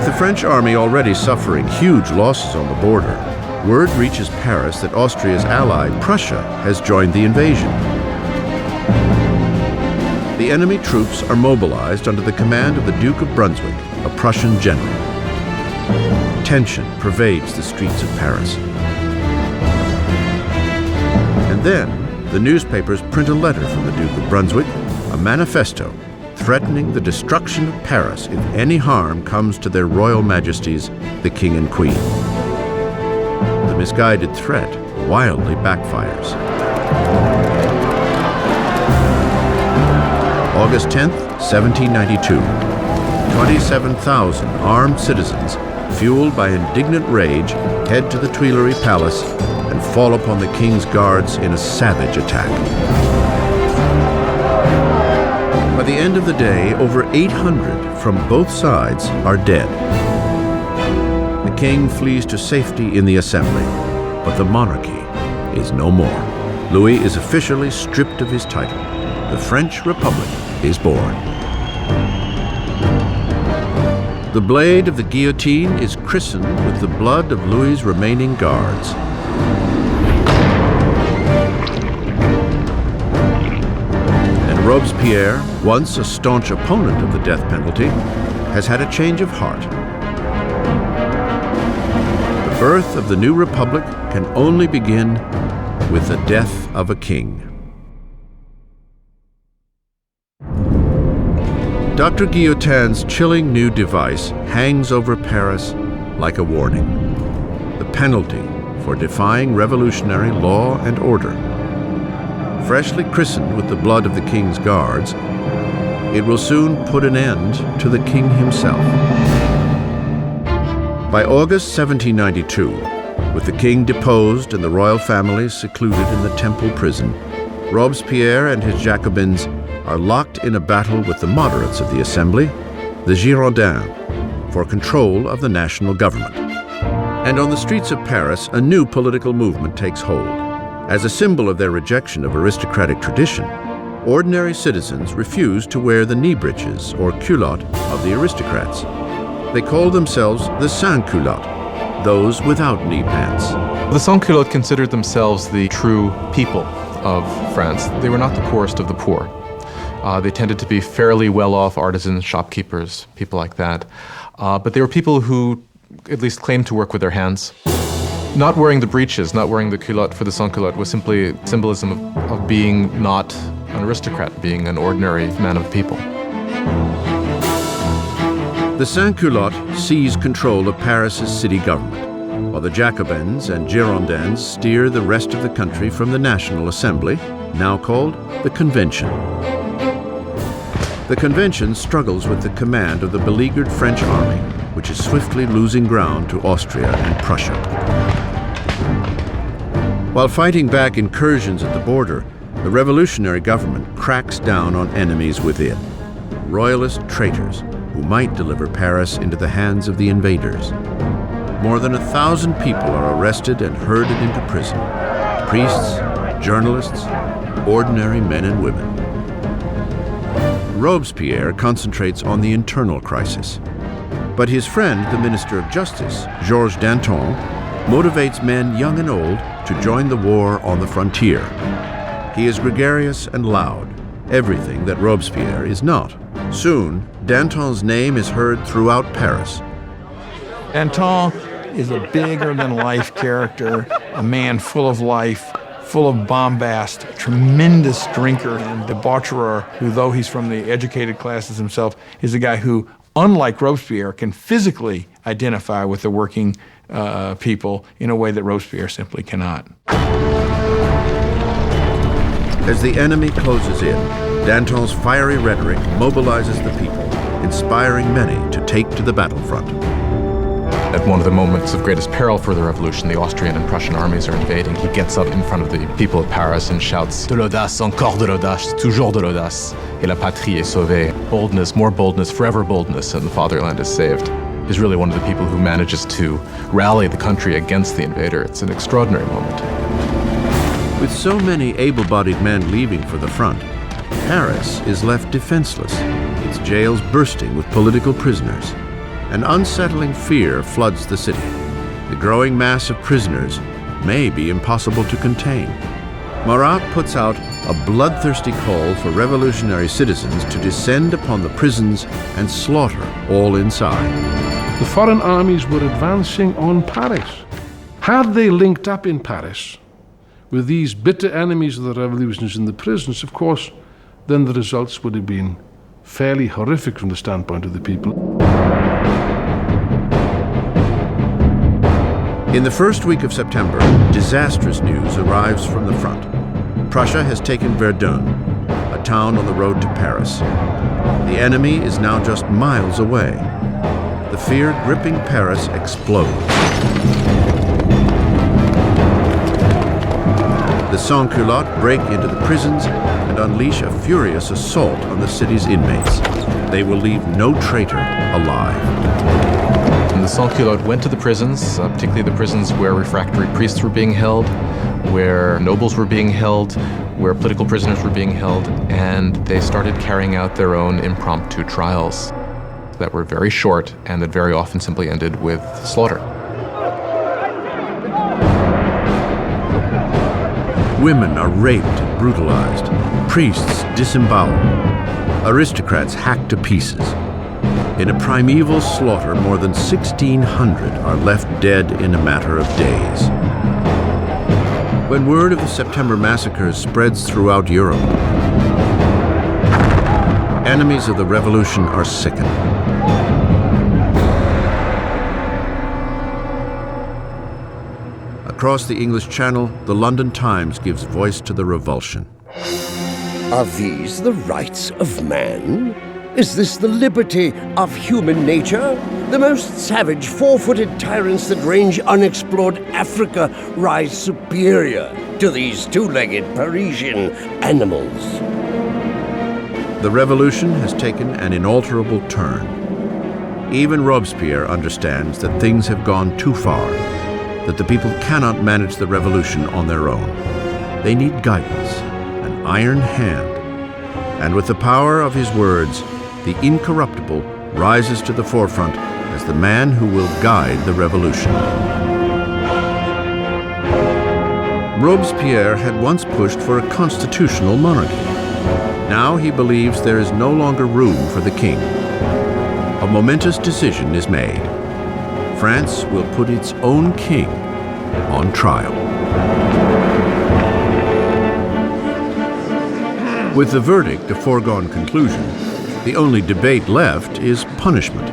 With the French army already suffering huge losses on the border, word reaches Paris that Austria's ally, Prussia, has joined the invasion. The enemy troops are mobilized under the command of the Duke of Brunswick, a Prussian general. Tension pervades the streets of Paris. And then, the newspapers print a letter from the Duke of Brunswick, a manifesto threatening the destruction of Paris if any harm comes to their Royal Majesties, the King and Queen. The misguided threat wildly backfires. August 10th, 1792. 27,000 armed citizens, fueled by indignant rage, head to the Tuileries Palace and fall upon the King's guards in a savage attack. By the end of the day, over 800 from both sides are dead. The king flees to safety in the assembly, but the monarchy is no more. Louis is officially stripped of his title. The French Republic is born. The blade of the guillotine is christened with the blood of Louis's remaining guards. Robespierre, once a staunch opponent of the death penalty, has had a change of heart. The birth of the new republic can only begin with the death of a king. Dr. Guillotin's chilling new device hangs over Paris like a warning. The penalty for defying revolutionary law and order. Freshly christened with the blood of the king's guards, it will soon put an end to the king himself. By August 1792, with the king deposed and the royal family secluded in the Temple prison, Robespierre and his Jacobins are locked in a battle with the moderates of the Assembly, the Girondins, for control of the national government. And on the streets of Paris, a new political movement takes hold. As a symbol of their rejection of aristocratic tradition, ordinary citizens refuse to wear the knee breeches or culotte of the aristocrats. They call themselves the sans-culottes, those without knee pants. The sans-culottes considered themselves the true people of France. They were not the poorest of the poor. They tended to be fairly well-off artisans, shopkeepers, people like that. But they were people who at least claimed to work with their hands. Not wearing the breeches, not wearing the culotte for the sans-culotte was simply symbolism of being not an aristocrat, being an ordinary man of the people. The sans-culottes seize control of Paris's city government, while the Jacobins and Girondins steer the rest of the country from the National Assembly, now called the Convention. The Convention struggles with the command of the beleaguered French army, which is swiftly losing ground to Austria and Prussia. While fighting back incursions at the border, the revolutionary government cracks down on enemies within, royalist traitors who might deliver Paris into the hands of the invaders. More than 1,000 people are arrested and herded into prison. Priests, journalists, ordinary men and women. Robespierre concentrates on the internal crisis. But his friend, the Minister of Justice, Georges Danton, motivates men young and old to join the war on the frontier. He is gregarious and loud, everything that Robespierre is not. Soon, Danton's name is heard throughout Paris. Danton is a bigger-than-life character, a man full of life, full of bombast, a tremendous drinker and debaucherer who, though he's from the educated classes himself, is a guy who, unlike Robespierre, can physically identify with the working people in a way that Robespierre simply cannot. As the enemy closes in, Danton's fiery rhetoric mobilizes the people, inspiring many to take to the battlefront. At one of the moments of greatest peril for the revolution, the Austrian and Prussian armies are invading. He gets up in front of the people of Paris and shouts, "De l'audace, encore de l'audace, toujours de l'audace, et la patrie est sauvée." Boldness, more boldness, forever boldness, and the fatherland is saved. He's really one of the people who manages to rally the country against the invader. It's an extraordinary moment. With so many able-bodied men leaving for the front, Paris is left defenseless, its jails bursting with political prisoners. An unsettling fear floods the city. The growing mass of prisoners may be impossible to contain. Marat puts out a bloodthirsty call for revolutionary citizens to descend upon the prisons and slaughter all inside. The foreign armies were advancing on Paris. Had they linked up in Paris with these bitter enemies of the revolutions in the prisons, of course, then the results would have been fairly horrific from the standpoint of the people. In the first week of September, disastrous news arrives from the front. Prussia has taken Verdun, a town on the road to Paris. The enemy is now just miles away. The fear gripping Paris explodes. The sans-culottes break into the prisons and unleash a furious assault on the city's inmates. They will leave no traitor alive. And the sans-culottes went to the prisons, particularly the prisons where refractory priests were being held, where nobles were being held, where political prisoners were being held, and they started carrying out their own impromptu trials that were very short and that very often simply ended with slaughter. Women are raped and brutalized, priests disemboweled, aristocrats hacked to pieces. In a primeval slaughter, more than 1,600 are left dead in a matter of days. When word of the September massacres spreads throughout Europe, enemies of the revolution are sickened. Across the English Channel, the London Times gives voice to the revulsion. Are these the rights of man? Is this the liberty of human nature? The most savage, four-footed tyrants that range unexplored Africa rise superior to these two-legged Parisian animals. The revolution has taken an inalterable turn. Even Robespierre understands that things have gone too far, that the people cannot manage the revolution on their own. They need guidance, an iron hand. And with the power of his words, the incorruptible rises to the forefront as the man who will guide the revolution. Robespierre had once pushed for a constitutional monarchy. Now he believes there is no longer room for the king. A momentous decision is made. France will put its own king on trial. With the verdict a foregone conclusion, the only debate left is punishment.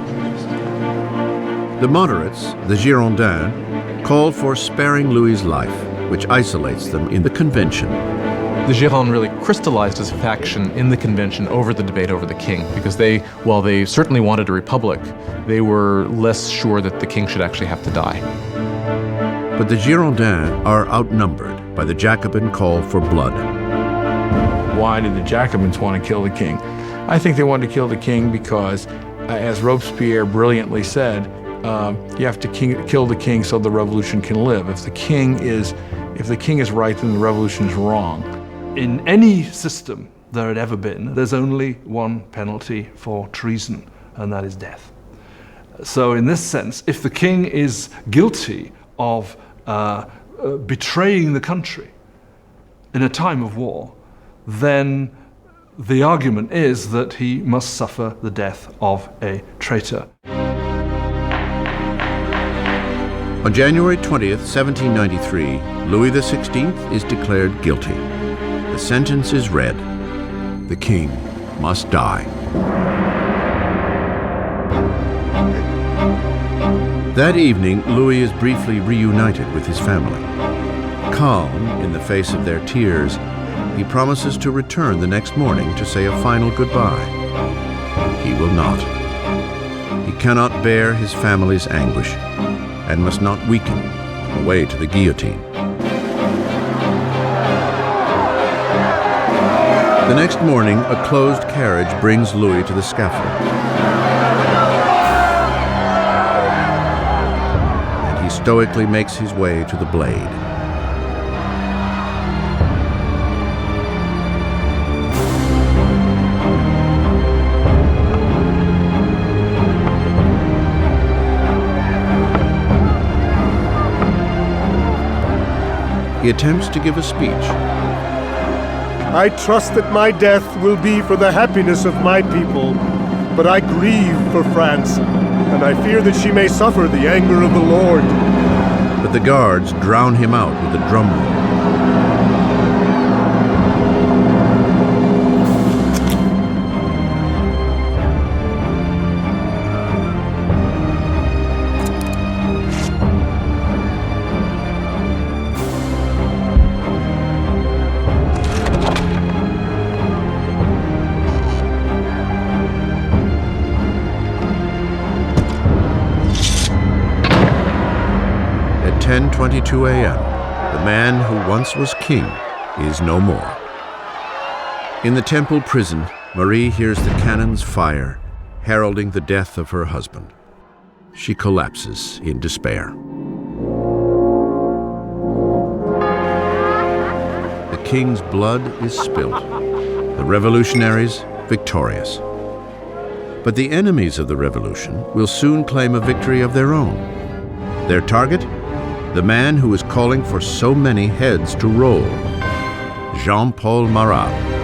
The moderates, the Girondins, call for sparing Louis's life, which isolates them in the convention. The Girondins really crystallized as a faction in the convention over the debate over the king, because while they certainly wanted a republic, they were less sure that the king should actually have to die. But the Girondins are outnumbered by the Jacobin call for blood. Why did the Jacobins want to kill the king? I think they wanted to kill the king because, as Robespierre brilliantly said, you have to kill the king so the revolution can live. If the king is right, then the revolution is wrong. In any system there had ever been, there's only one penalty for treason, and that is death. So in this sense, if the king is guilty of betraying the country in a time of war, then the argument is that he must suffer the death of a traitor. On January 20th, 1793, Louis XVI is declared guilty. The sentence is read. The king must die. That evening, Louis is briefly reunited with his family. Calm in the face of their tears, he promises to return the next morning to say a final goodbye. He will not. He cannot bear his family's anguish and must not weaken on the way to the guillotine. The next morning, a closed carriage brings Louis to the scaffold. And he stoically makes his way to the blade. he attempts to give a speech. I trust that my death will be for the happiness of my people, but I grieve for France, and I fear that she may suffer the anger of the Lord. But the guards drown him out with a drum roll. At 10:22 a.m., the man who once was king is no more. In the temple prison, Marie hears the cannons fire, heralding the death of her husband. She collapses in despair. The king's blood is spilled, the revolutionaries victorious. But the enemies of the revolution will soon claim a victory of their own. Their target? The man who is calling for so many heads to roll, Jean-Paul Marat.